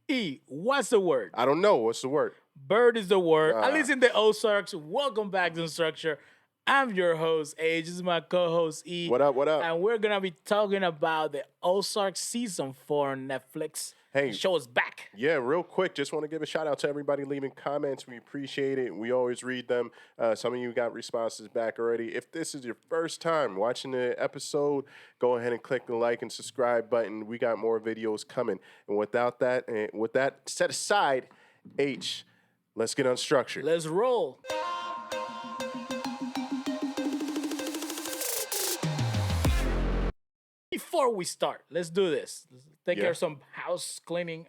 E, what's the word? I don't know. What's the word? Bird is the word. At Ah, least in the Ozarks. Welcome back to Structure. I'm your host, Age. This is my co-host, E. what up? What up? And we're going to be talking about the Ozarks Season 4 on Netflix. The Hey, show is back. yeah, real quick, just want to give a shout out to everybody leaving comments. We appreciate it. We always read them. Some of you got responses back already. If this is your first time watching the episode, go ahead and click the like and subscribe button. We got more videos coming. And with that set aside, H, let's get unstructured. Let's roll. Before we start, let's do this. Let's take care Yeah. of some house cleaning,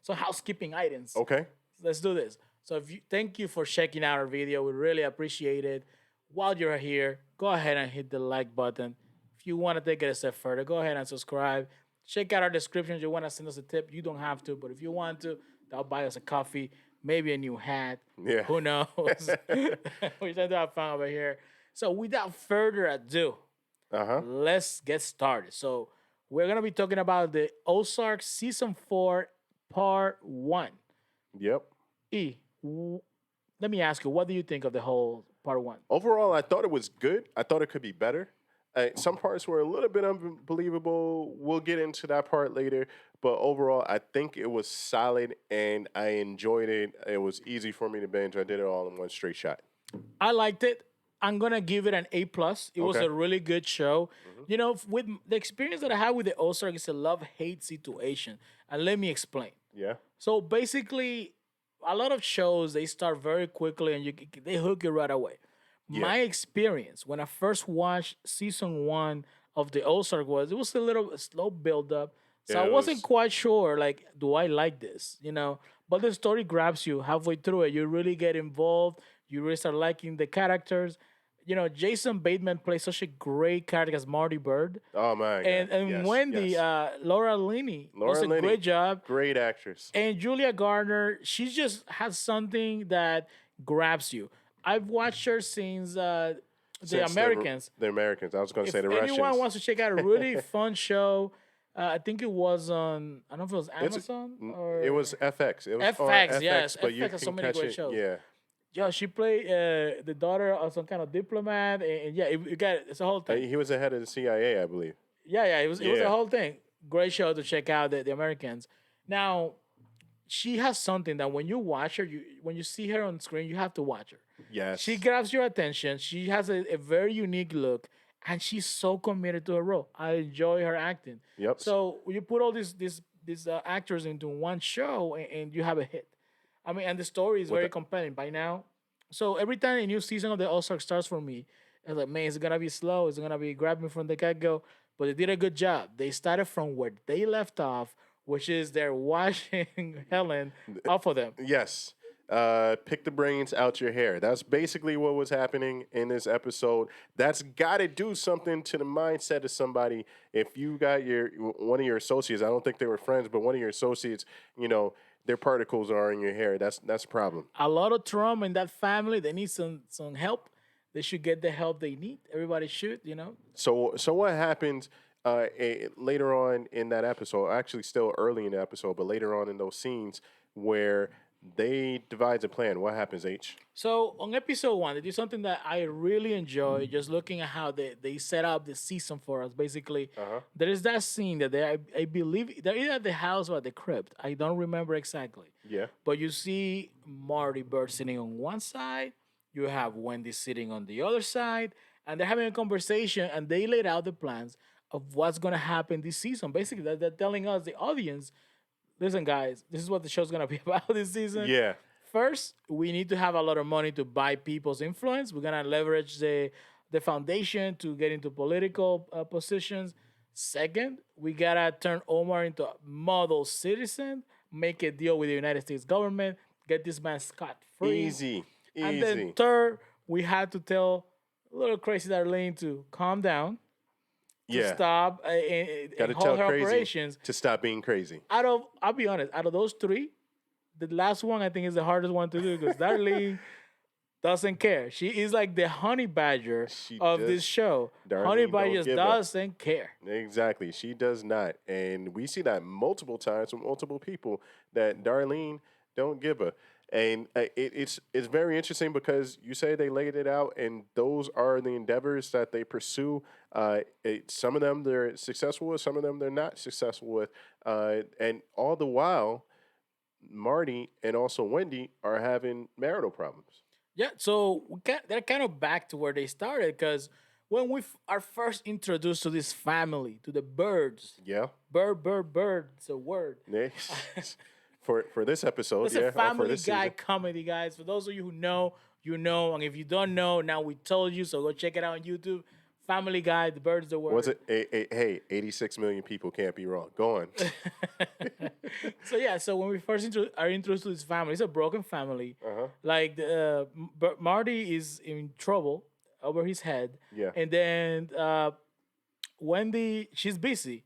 some housekeeping items. Okay. Let's do this. So thank you for checking out our video. We really appreciate it. While you're here, go ahead and hit the like button. If you want to take it a step further, go ahead and subscribe. Check out our description. If you want to send us a tip, you don't have to, but if you want to, that'll buy us a coffee, maybe a new hat. Yeah. Who knows? We're trying to have fun over here. So without further ado, Uh-huh. let's get started. So we're gonna be talking about the Ozark Season 4, Part 1. Yep. E, let me ask you, what do you think of the whole Part 1? Overall, I thought it was good. I thought it could be better. Some parts were a little bit unbelievable. We'll get into that part later. But overall, I think it was solid and I enjoyed it. It was easy for me to binge. I did it all in one straight shot. I liked it. I'm gonna give it an A plus. It was Okay. a really good show. You know, with the experience that I had with the Ozark, it's a love-hate situation. And let me explain. Yeah. So basically, a lot of shows they start very quickly and they hook you right away. Yeah. My experience when I first watched season 1 of the Ozark was it was a little slow build up. So Yeah, I it wasn't was- quite sure, like, do I like this? You know, but the story grabs you halfway through it. You really get involved. You really start liking the characters. You know, Jason Bateman plays such a great character as Marty Byrd, Oh, my and God. and Yes, Wendy, yes. Laura Linney, does Laura a Linney. great job. Great actress. And Julia Garner, she just has something that grabs you. I've watched her since the Since Americans. The Americans. I was going to If say the anyone Russians. wants to check out a really fun show, I think it was on, I don't know if it was It's- Amazon or It was FX. It was on FX, yes. but you FX has so can many catch great it. shows. Yeah. Yeah, she played the daughter of some kind of diplomat, and yeah, it's a whole thing. He was the head of the CIA, I believe. Yeah, it was a Yeah. whole thing. Great show to check out the Americans. Now, she has something that when you watch her, when you see her on screen, you have to watch her. Yes. She grabs your attention. She has a very unique look, and she's so committed to her role. I enjoy her acting. Yep. So you put all these actors into one show, and you have a hit. I mean, and the story is very the- compelling by now. So every time a new season of the Ozark starts for me, I was like, man, it's gonna be slow. It's gonna be grabbing from the get go. But they did a good job. They started from where they left off, which is they're washing Helen off of them. Yes. Pick the brains out your hair. That's basically what was happening in this episode. That's got to do something to the mindset of somebody. If you got one of your associates, I don't think they were friends, but one of your associates, their particles are in your hair. That's a problem. A lot of trauma in that family. They need some help. They should get the help they need. Everybody should, So what happens later on in that episode? Actually, still early in the episode, but later on in those scenes where they devise a plan. What happens, H? So on episode 1, they do something that I really enjoy. Just looking at how they set up the season for us. Basically, there is that scene that I believe they're either at the house or at the crypt. I don't remember exactly. Yeah. But you see Marty Bird sitting on one side. You have Wendy sitting on the other side, and they're having a conversation. And they laid out the plans of what's going to happen this season. Basically, they're telling us, the audience, listen, guys, this is what the show's going to be about this season. Yeah. First, we need to have a lot of money to buy people's influence. We're going to leverage the foundation to get into political positions. Second, we got to turn Omar into a model citizen, make a deal with the United States government, get this man scot-free. Easy. And then third, we had to tell little crazy Darlene to calm down, to stop and Got to hold tell her crazy operations. to stop being crazy. I'll be honest, out of those three, the last one I think is the hardest one to do because Darlene, doesn't care. She is like the honey badger She of this just show. Honey Darlene badger don't just give a. doesn't care. Exactly. She does not. And we see that multiple times from multiple people that Darlene don't give a. And it's very interesting because you say they laid it out, and those are the endeavors that they pursue. Some of them they're successful with, some of them they're not successful with. And all the while, Marty and also Wendy are having marital problems. Yeah, so they're kind of back to where they started because when we are first introduced to this family, to the Birds, Yeah. bird, it's a word. Yeah. For this episode, It's a yeah, or for Family this Guy season. comedy, guys. For those of you who know, you know, and if you don't know, now we told you, so go check it out on YouTube. Family Guy, the Birds, the Was word. it? Hey, 86 million people can't be wrong. Go on. So yeah, so when we first are introduced to this family, it's a broken family. Uh-huh. Like Marty is in trouble over his head, Yeah. and then Wendy, she's busy.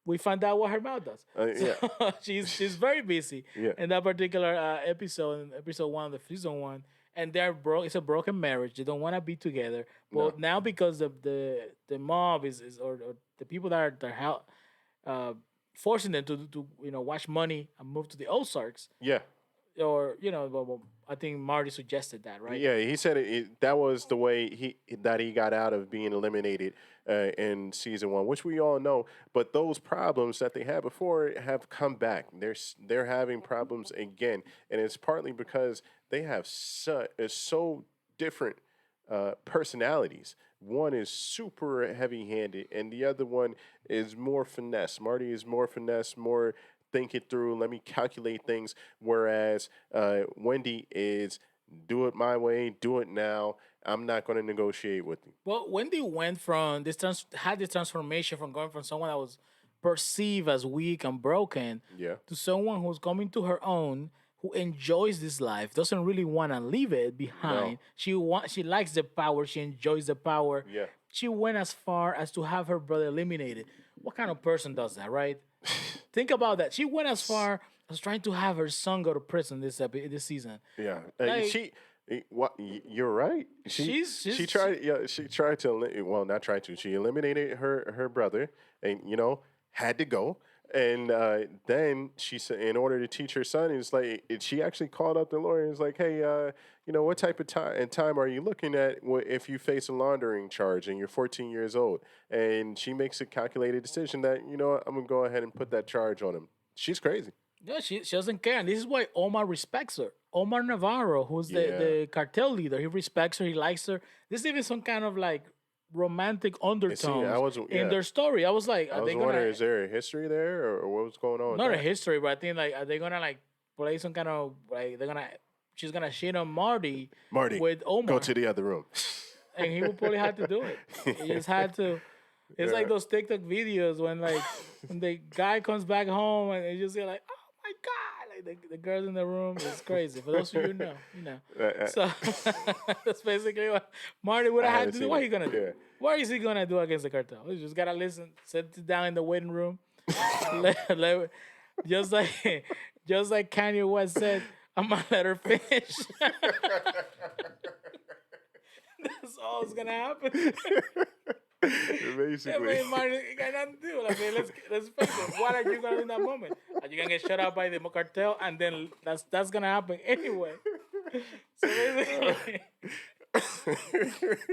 We find out what her mouth does. Yeah. So she's very busy Yeah. in that particular episode, in episode one of the season one, and they're broke. It's a broken marriage. They don't want to be together. No. But now because the mob is or the people that are uh, forcing them to watch money and move to the Ozarks, Yeah. or well, I think Marty suggested that, right? Yeah. He said that was the way he got out of being eliminated in season one, which we all know. But those problems that they had before have come back. They're having problems again, and it's partly because they have so different personalities. One is super heavy-handed, and the other one is more finesse. Marty is more finesse, more think it through. Let me calculate things. Whereas Wendy is do it my way, do it now. I'm not going to negotiate with you. Well, Wendy went from had this transformation from going from someone that was perceived as weak and broken Yeah, to someone who's coming to her own, who enjoys this life, doesn't really want to leave it behind. no, She likes the power, she enjoys the power. yeah. She went as far as to have her brother eliminated. What kind of person does that, right? Think about that. She went as far as trying to have her son go to prison this season. Yeah, Like, What you're right. She tried. Yeah, she tried to. Well, not tried to. She eliminated her brother, and had to go. And then she said, in order to teach her son, it's like she actually called up the lawyer. And was like, hey, what type of time are you looking at if you face a laundering charge and you're 14 years old? And she makes a calculated decision that what, I'm gonna go ahead and put that charge on him. She's crazy. yeah, she doesn't care. And this is why Omar respects her. Omar Navarro, who's Yeah. the cartel leader, he respects her, he likes her. There's even some kind of like romantic undertones in their story. I was like, I are was they wondering, gonna is there a history there, or what was going on with not a that? history, but I think like are they gonna like play some kind of like she's gonna shit on Marty Marty, with go Omar. to the other room. And he would probably have to do it. He just had to. It's like those TikTok videos when like when the guy comes back home and you just say like, oh my god, like the girls in the room. It's crazy. For those of you who know, you know. So that's basically what Marty would have had haven't to do. seen What it. he gonna do? Yeah. What is he gonna do against the cartel? He just gotta listen, sit down in the waiting room, just like just like Kanye West said, I'm gonna let her finish. That's all that's gonna happen. I Basically. mean, Martin, you got nothing to do. I mean, let's face it. What are you gonna do in that moment? Are you gonna get shut out by the cartel, and then that's gonna happen anyway? So basically,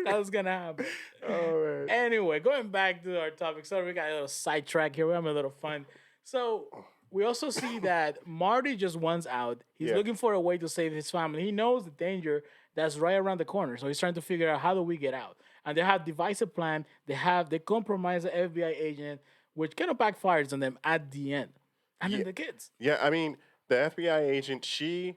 that's gonna happen. Oh man. Anyway, going back to our topic. Sorry, we got a little sidetrack here. We're having a little fun. So we also see that Marty just wants out. He's Yeah. looking for a way to save his family. He knows the danger that's right around the corner. So he's trying to figure out how do we get out. And they have devised a plan. They compromise the FBI agent, which kind of backfires on them at the end. And then the kids. Yeah, I mean, the FBI agent, she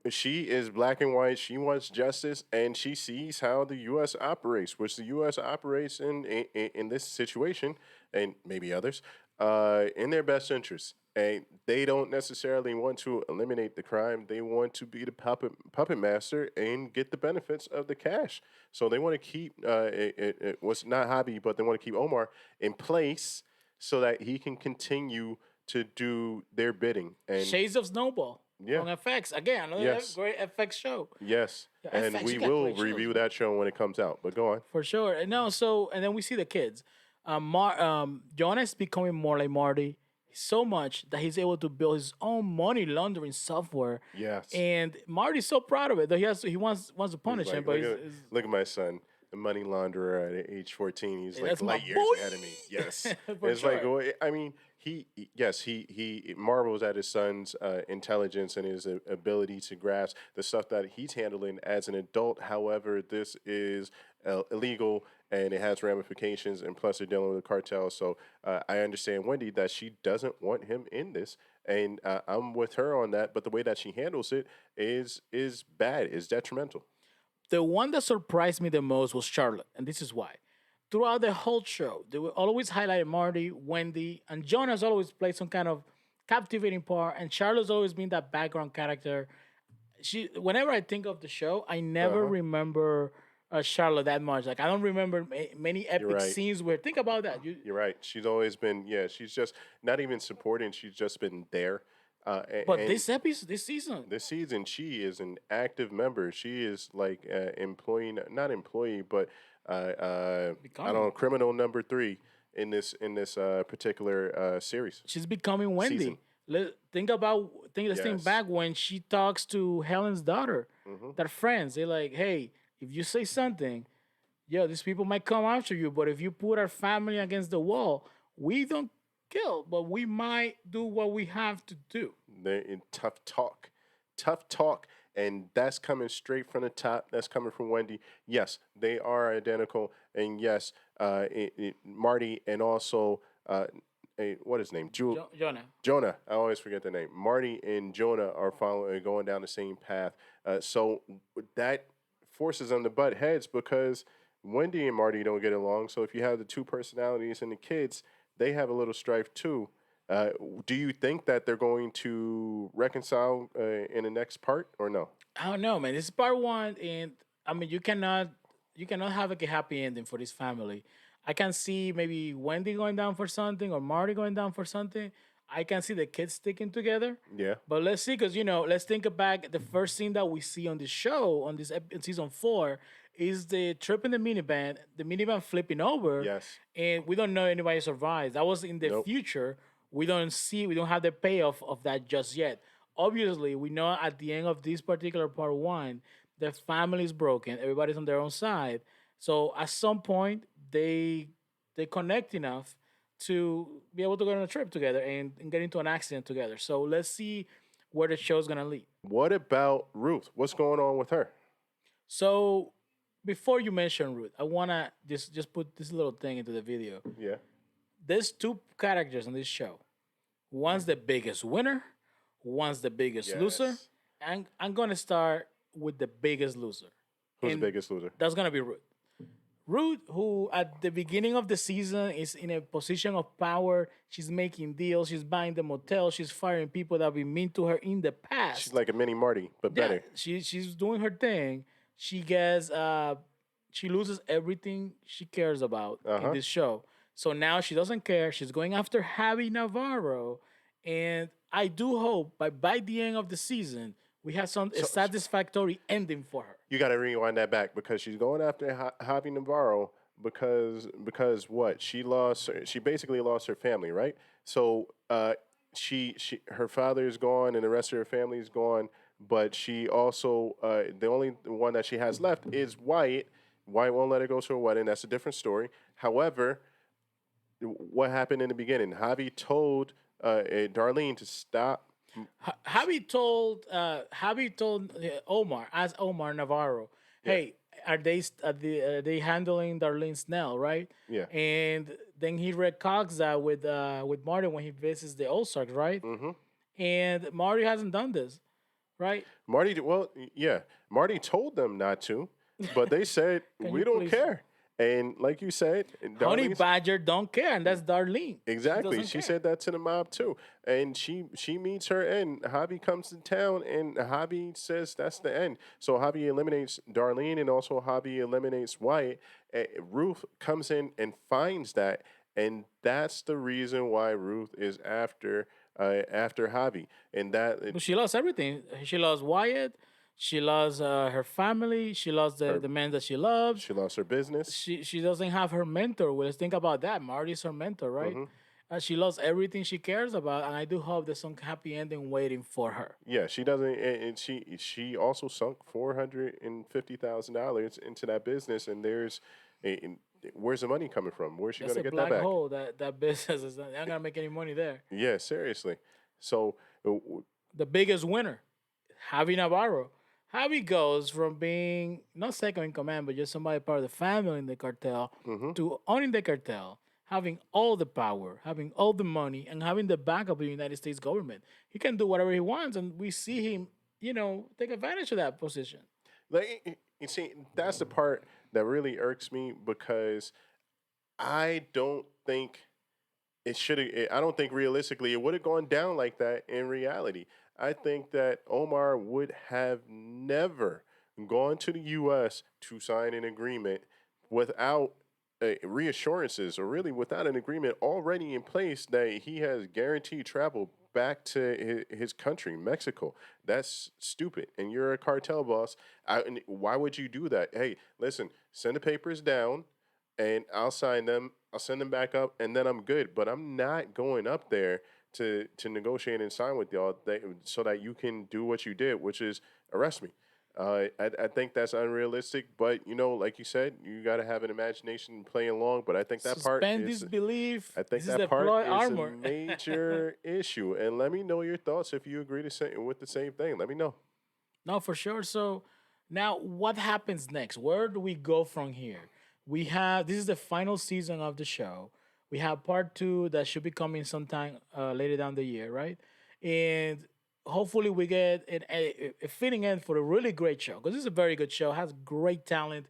is black and white. She wants justice, and she sees how the U.S. operates, which the U.S. operates in this situation, and maybe others, in their best interest. And they don't necessarily want to eliminate the crime. They want to be the puppet master and get the benefits of the cash. So they want to keep what's not hobby, but they want to keep Omar in place so that he can continue to do their bidding. And Shades of Snowball. Yeah. on FX. Again, another Yes. great FX show. Yes. Yeah, And FX, we you got will great shows, review man. that show when it comes out. But go on. For sure. And no, so and then we see the kids. Jonah is becoming more like Marty so much that he's able to build his own money laundering software. Yes. And Marty's so proud of it that he wants to He's punish him, like, but look at my son, a money launderer at age 14. He's hey, like that's my light boy. years ahead of me. Yes. For It's like, sure. well, I mean, he marvels at his son's intelligence and his ability to grasp the stuff that he's handling as an adult. However, this is illegal and it has ramifications, and plus they're dealing with a cartel. So I understand Wendy that she doesn't want him in this, and I'm with her on that. But the way that she handles it is bad, is detrimental. The one that surprised me the most was Charlotte, and this is why. Throughout the whole show, they were always highlighting Marty, Wendy, and John has always played some kind of captivating part, and Charlotte's always been that background character. Whenever I think of the show, I Uh never huh. remember Charlotte that much. Like I don't remember many You're epic right. scenes where think about that. You're right. She's always been, yeah, she's just not even supporting, she's just been there. But And this episode, this season, this season, she is an active member. She is like employee, not employee, but I don't becoming know, criminal number three in this particular series she's becoming season. Wendy. Let's think Yes. back when she talks to Helen's daughter, Hmm. that friends. They're like, hey, if you say something, yeah, these people might come after you. But if you put our family against the wall, we don't kill, but we might do what we have to do. They're in tough talk, and that's coming straight from the top. That's coming from Wendy. Yes, they are identical, and yes, Marty and also what is his name? Jonah. Jonah. I always forget the name. Marty and Jonah are following going down the same path. So that forces them to butt heads because Wendy and Marty don't get along. So if you have the two personalities and the kids, they have a little strife too. Uh, do you think that they're going to reconcile in the next part or no? I don't know, man. This is part one, and I mean, you cannot have like a happy ending for this family. I can see maybe Wendy going down for something or Marty going down for something. I can see the kids sticking together. Yeah. But let's see, because let's think back. The first scene that we see on this show, on this in season 4, is the trip in the minivan flipping over, Yes. and we don't know anybody survives. That was in the Nope. future. We don't have the payoff of that just yet. Obviously, we know at the end of this particular part one, the family is broken. Everybody's on their own side. So at some point, they connect enough to be able to go on a trip together and get into an accident together. So let's see where the show's gonna lead. What about Ruth? What's going on with her? So before you mention Ruth, I wanna just put this little thing into the video. Yeah. There's two characters on this show. One's the biggest winner, one's the biggest loser. Yes. And I'm gonna start with the biggest loser. Who's the And biggest loser? that's gonna be Ruth. Ruth, who at the beginning of the season is in a position of power, she's making deals, she's buying the motel, she's firing people that have been mean to her in the She's past. like a mini Marty, but Yeah, better. she's doing her thing. She loses everything she cares about Uh in huh. this show. So now she doesn't care. She's going after Javi Navarro, and I do hope by the end of the season we have a So, satisfactory ending for her. you got to rewind that back because she's going after Javi Navarro because what she basically lost her family, right? So she her father is gone and the rest of her family is gone, but she also the only one that she has left is Wyatt. Wyatt won't let her go to her wedding. That's a different story. However, what happened in the beginning? Javi told Darlene to stop. Javi told Omar, as Omar Navarro, Yeah, hey, are they handling Darlene Snell, right? yeah. And then he recogs that with Marty when he visits the Ozarks, right? Hmm. And Marty hasn't done this, right? Well, yeah, Marty told them not to, but they said Can we you don't please? care. And like you said, Honey Darlene's Badger don't care, and that's Darlene. She exactly. doesn't She care. said that to the mob too, and she meets her end. Javi comes to town, and Javi says that's the end. So Javi eliminates Darlene, and also Javi eliminates Wyatt. Ruth comes in and finds that, and that's the reason why Ruth is after after Javi, and that But she lost everything. She lost Wyatt. She lost her family. She lost her the man that she loves. she lost her business. She doesn't have her mentor. Well, let's think about that. Marty's her mentor, right? Hmm. She lost everything she cares about, and I do hope there's some happy ending waiting for her. Yeah, she doesn't, and she also sunk $450,000 into that business, and and where's the money coming from? Where's she That's gonna a get that black back? hole. That business is not gonna make any money there. Yeah, seriously. So, The biggest winner, Javi Navarro. Javi goes from being not second in command, but just somebody part of the family in the cartel hmm to owning the cartel, having all the power, having all the money, and having the backup of the United States government. He can do whatever he wants, and we see him, take advantage of that position. like you see, that's the part that really irks me because I don't think it should have. I don't think realistically it would have gone down like that in reality. I think that Omar would have never gone to the U.S. to sign an agreement without reassurances, or really without an agreement already in place that he has guaranteed travel back to his country, Mexico. That's stupid. And you're a cartel boss. And why would you do that? Hey, listen, send the papers down and I'll sign them. I'll send them back up, and then I'm good. But I'm not going up there to negotiate and sign with y'all so that you can do what you did, which is arrest me. I think that's unrealistic, but like you said, you got to have an imagination and play along. But Suspend disbelief. I think This is that part deploy is a armor. major issue. And let me know your thoughts if you agree with the same thing. Let me know. No, for sure. So now what happens next? Where do we go from here? We have this is the final season of the show. We have part two that should be coming sometime later down the year, right? And hopefully we get a fitting end for a really great show because this is a very good show. Has great talent.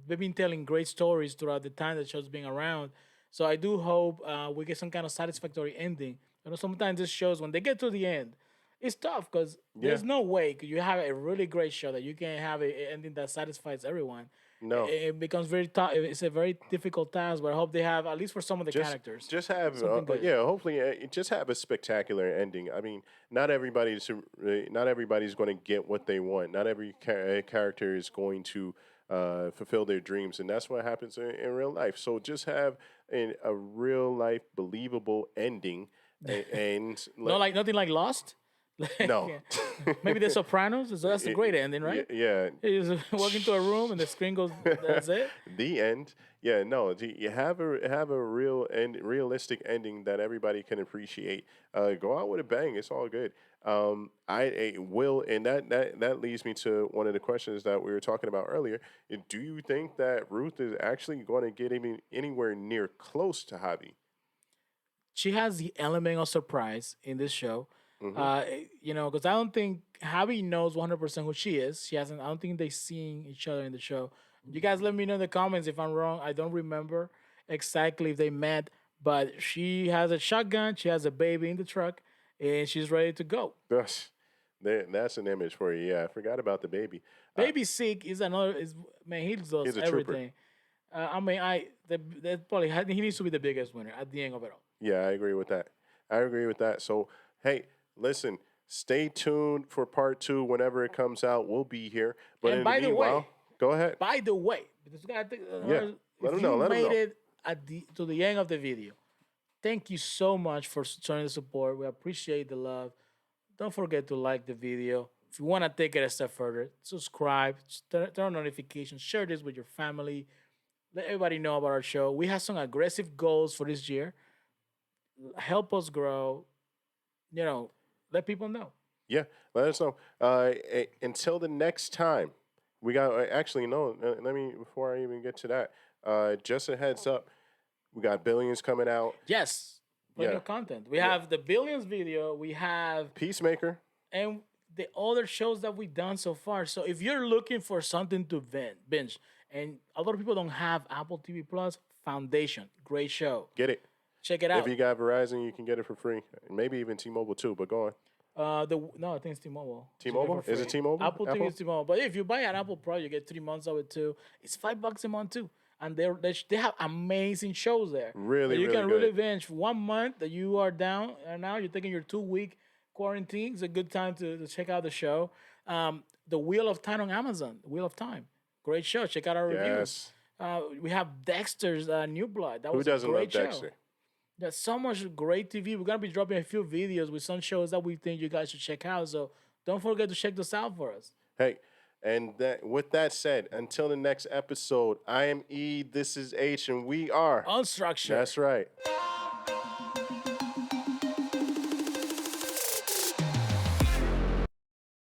They've been telling great stories throughout the time the show's been around. So I do hope we get some kind of satisfactory ending. Sometimes these shows when they get to the end, it's tough because Yeah. there's no way you have a really great show that you can have a ending that satisfies everyone. No. It becomes very tough. It's a very difficult task, but I hope they have at least for some of the just characters just have something good. yeah, hopefully just have a spectacular ending. I mean, not everybody's going to get what they want. Not every character is going to fulfill their dreams, and that's what happens in real life. So just have a real life believable ending, and No, like nothing like Lost. no. Maybe The Sopranos. So that's a great ending, Yeah, right? yeah. You just walk into a room and the screen goes. That's it. The end. Yeah, no. You have a realistic ending that everybody can appreciate. Go out with a bang. It's all good. I will, and that leads me to one of the questions that we were talking about earlier. Do you think that Ruth is actually going to get anywhere near close to Javi? She has the element of surprise in this show. Hmm. Because I don't think Javi knows 100% who she is. She hasn't. I don't think they seen each other in the show. You guys, let me know in the comments if I'm wrong. I don't remember exactly if they met, but she has a shotgun. She has a baby in the truck, and she's ready to go. That's that's an image for you. Yeah, I forgot about the baby. Uh, Baby sick is another. Is man, he does he's a trooper. everything. I mean, that probably he needs to be the biggest winner at the end of it all. Yeah, I agree with that. I agree with that. So, hey, listen, stay tuned for part two whenever it comes out. We'll be here. But And in the by the way, meanwhile, go ahead. because you gotta think, Yeah, let if them you know. Let them made know. it at the to the end of the video, thank you so much for showing the support. We appreciate the love. Don't forget to like the video. If you want to take it a step further, subscribe, turn on notifications, share this with your family. Let everybody know about our show. We have some aggressive goals for this year. Help us grow. You know, let people know. Yeah, let us know. Until the next time, we got actually no. Let me before I even get to that. Just a heads up, we got billions coming out. Yes, plenty Yeah, of content. We yeah. have the Billions video. We have Peacemaker. and the other shows that we've done so far. So if you're looking for something to binge, and a lot of people don't have Apple TV Plus, Foundation, great show. Get it. Check it If out. you got Verizon, you can get it for free. Maybe even T-Mobile too. But go on. The no, I think it's T-Mobile. You get T-Mobile, for is it free. T-Mobile? Apple TV Apple? is T-Mobile, but if you buy an Apple Pro, you get 3 months of it too. It's $5 a month too. and they have amazing shows there. Really, You really can really good. binge 1 month that you are down, and now you're taking your 2 week quarantine. It's a good time to check out the show. The Wheel of Time on Amazon. The Wheel of Time, great show. Check out our reviews. Yes. We have Dexter's New Blood. That Who was a doesn't love great show. Dexter? There's so much great TV. We're gonna be dropping a few videos with some shows that we think you guys should check out. So don't forget to check this out for us. Hey, and with that said, until the next episode, I am E, this is H, and we are. Unstructured. That's right.